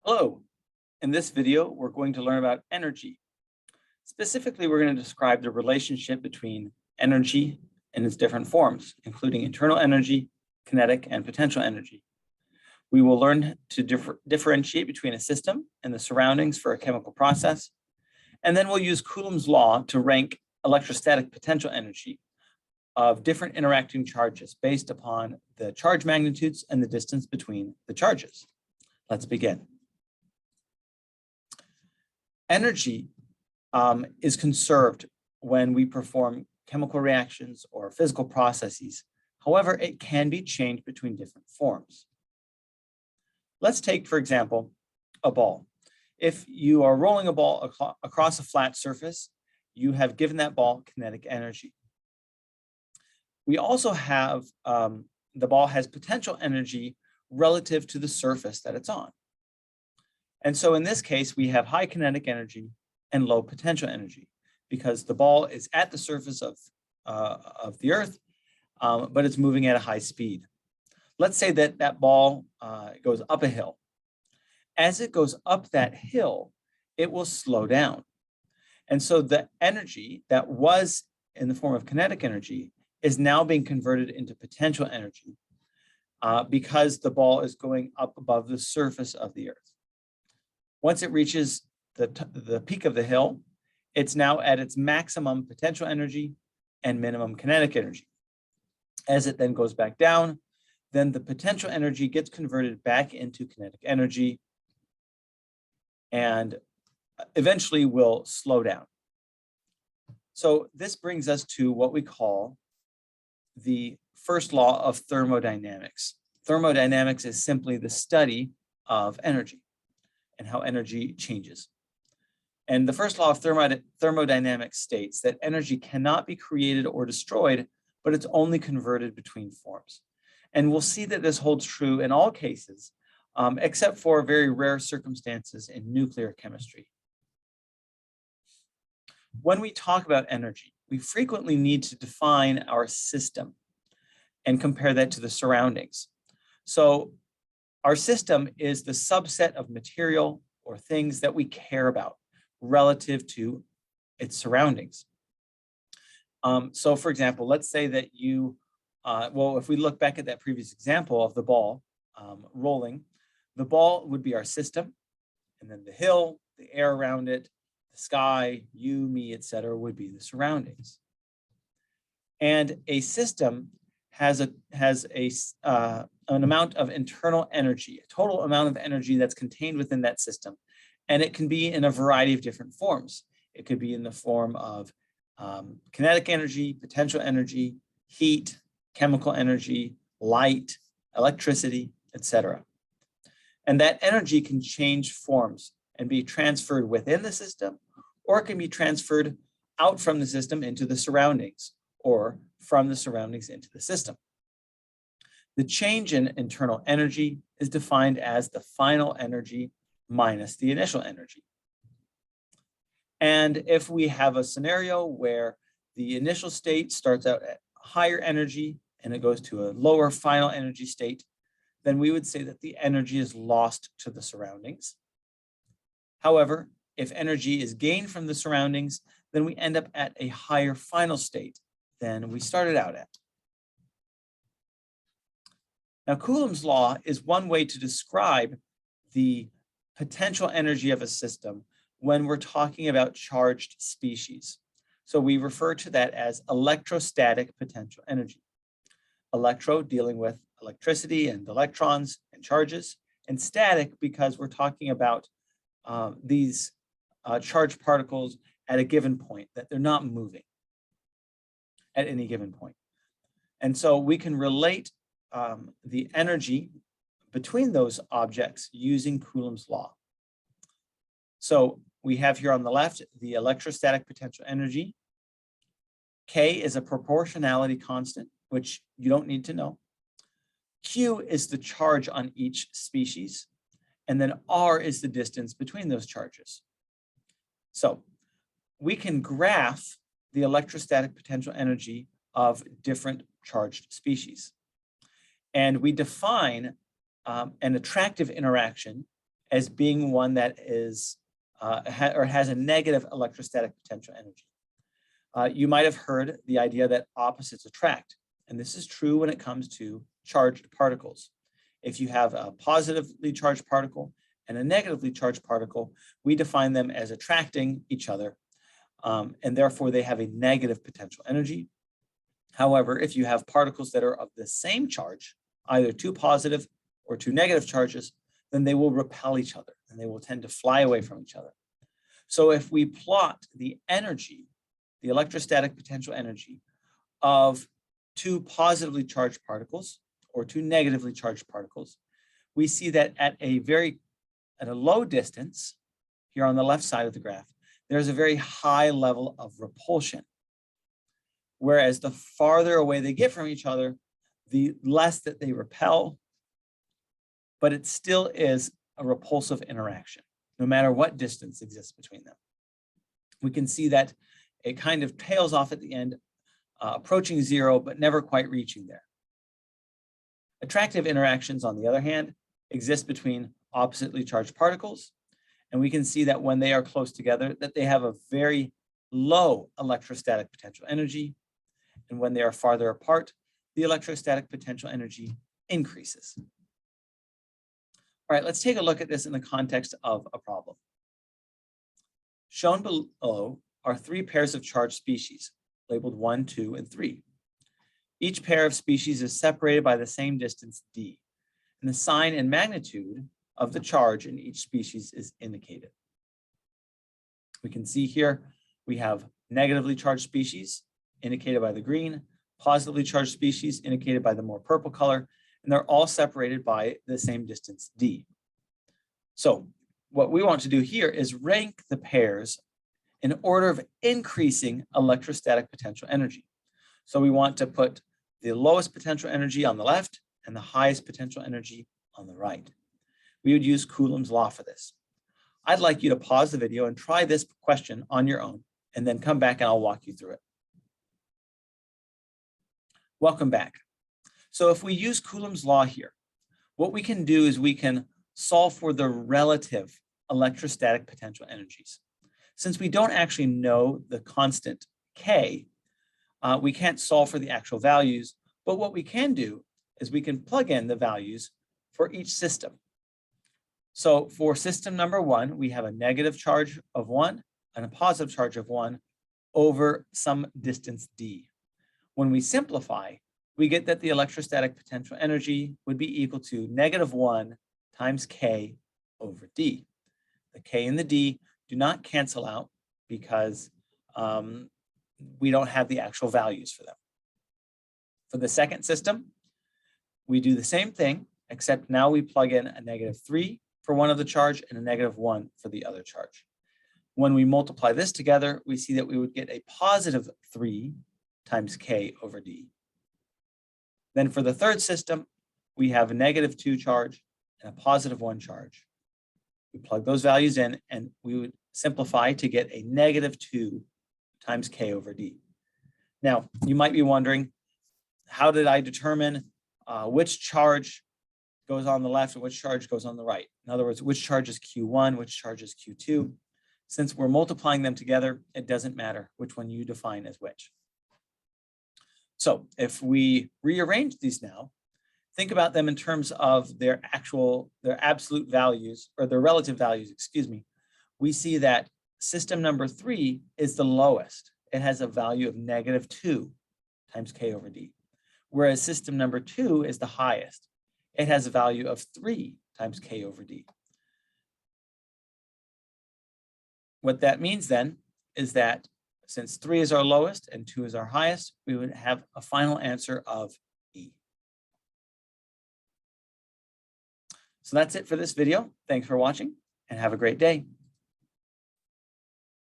Hello. In this video, we're going to learn about energy. Specifically, we're going to describe the relationship between energy and its different forms, including internal energy, kinetic, and potential energy. We will learn to differentiate between a system and the surroundings for a chemical process. And then we'll use Coulomb's law to rank electrostatic potential energy of different interacting charges based upon the charge magnitudes and the distance between the charges. Let's begin. Energy is conserved when we perform chemical reactions or physical processes. However, it can be changed between different forms. Let's take, for example, a ball. If you are rolling a ball across a flat surface, you have given that ball kinetic energy. We also have, the ball has potential energy relative to the surface that it's on. And so in this case, we have high kinetic energy and low potential energy because the ball is at the surface of the earth, but it's moving at a high speed. Let's say that that ball goes up a hill. As it goes up that hill, it will slow down. And so the energy that was in the form of kinetic energy is now being converted into potential energy because the ball is going up above the surface of the earth. Once it reaches the peak of the hill, it's now at its maximum potential energy and minimum kinetic energy. As it then goes back down, then the potential energy gets converted back into kinetic energy and eventually will slow down. So this brings us to what we call the first law of thermodynamics. Thermodynamics is simply the study of energy and how energy changes. And the first law of thermodynamics states that energy cannot be created or destroyed, but it's only converted between forms. And we'll see that this holds true in all cases, except for very rare circumstances in nuclear chemistry. When we talk about energy, we frequently need to define our system and compare that to the surroundings. So our system is the subset of material or things that we care about relative to its surroundings. So for example, let's say that you, if we look back at that previous example of the ball rolling, the ball would be our system, and then the hill, the air around it, the sky, you, me, etc., would be the surroundings. And a system has an amount of internal energy, a total amount of energy that's contained within that system. And it can be in a variety of different forms. It could be in the form of kinetic energy, potential energy, heat, chemical energy, light, electricity, etc. And that energy can change forms and be transferred within the system, or it can be transferred out from the system into the surroundings, or from the surroundings into the system. The change in internal energy is defined as the final energy minus the initial energy. And if we have a scenario where the initial state starts out at higher energy and it goes to a lower final energy state, then we would say that the energy is lost to the surroundings. However, if energy is gained from the surroundings, then we end up at a higher final state than we started out at. Now, Coulomb's law is one way to describe the potential energy of a system when we're talking about charged species. So we refer to that as electrostatic potential energy. Electro dealing with electricity and electrons and charges, and static because we're talking about these charged particles at a given point, that they're not moving at any given point. And so we can relate the energy between those objects using Coulomb's law. So we have here on the left the electrostatic potential energy. K is a proportionality constant, which you don't need to know. Q is the charge on each species, and then R is the distance between those charges. So we can graph the electrostatic potential energy of different charged species. And we define an attractive interaction as being one that is or has a negative electrostatic potential energy. You might have heard the idea that opposites attract, and this is true when it comes to charged particles. If you have a positively charged particle and a negatively charged particle, we define them as attracting each other, and therefore they have a negative potential energy. However, if you have particles that are of the same charge, either two positive or two negative charges, then they will repel each other and they will tend to fly away from each other. So if we plot the energy, the electrostatic potential energy of two positively charged particles or two negatively charged particles, we see that at a low distance, here on the left side of the graph, there's a very high level of repulsion. Whereas the farther away they get from each other, the less that they repel, but it still is a repulsive interaction, no matter what distance exists between them. We can see that it kind of tails off at the end, approaching zero, but never quite reaching there. Attractive interactions, on the other hand, exist between oppositely charged particles, and we can see that when they are close together, that they have a very low electrostatic potential energy, and when they are farther apart, the electrostatic potential energy increases. All right, let's take a look at this in the context of a problem. Shown below are three pairs of charged species, labeled 1, 2, and 3. Each pair of species is separated by the same distance d, and the sign and magnitude of the charge in each species is indicated. We can see here we have negatively charged species indicated by the green, positively charged species indicated by the more purple color, and they're all separated by the same distance d. So what we want to do here is rank the pairs in order of increasing electrostatic potential energy. So we want to put the lowest potential energy on the left and the highest potential energy on the right. We would use Coulomb's law for this. I'd like you to pause the video and try this question on your own, and then come back and I'll walk you through it. Welcome back. So if we use Coulomb's law here, what we can do is we can solve for the relative electrostatic potential energies. Since we don't actually know the constant K, we can't solve for the actual values, but what we can do is we can plug in the values for each system. So for system number 1, we have a negative charge of 1 and a positive charge of 1 over some distance d. When we simplify, we get that the electrostatic potential energy would be equal to -1 times K over D. The K and the D do not cancel out because we don't have the actual values for them. For the second system, we do the same thing, except now we plug in a -3 for one of the charge and a -1 for the other charge. When we multiply this together, we see that we would get a +3 times K over D. Then for the third system, we have a -2 charge and a +1 charge. We plug those values in and we would simplify to get a -2 times K over D. Now, you might be wondering, how did I determine which charge goes on the left and which charge goes on the right? In other words, which charge is Q1, which charge is Q2? Since we're multiplying them together, it doesn't matter which one you define as which. So if we rearrange these now, think about them in terms of their absolute values, or their relative values, excuse me. We see that system number 3 is the lowest. It has a value of -2 times K over D. Whereas system number 2 is the highest. It has a value of 3 times K over D. What that means then is that since 3 is our lowest and 2 is our highest, we would have a final answer of E. So that's it for this video. Thanks for watching and have a great day.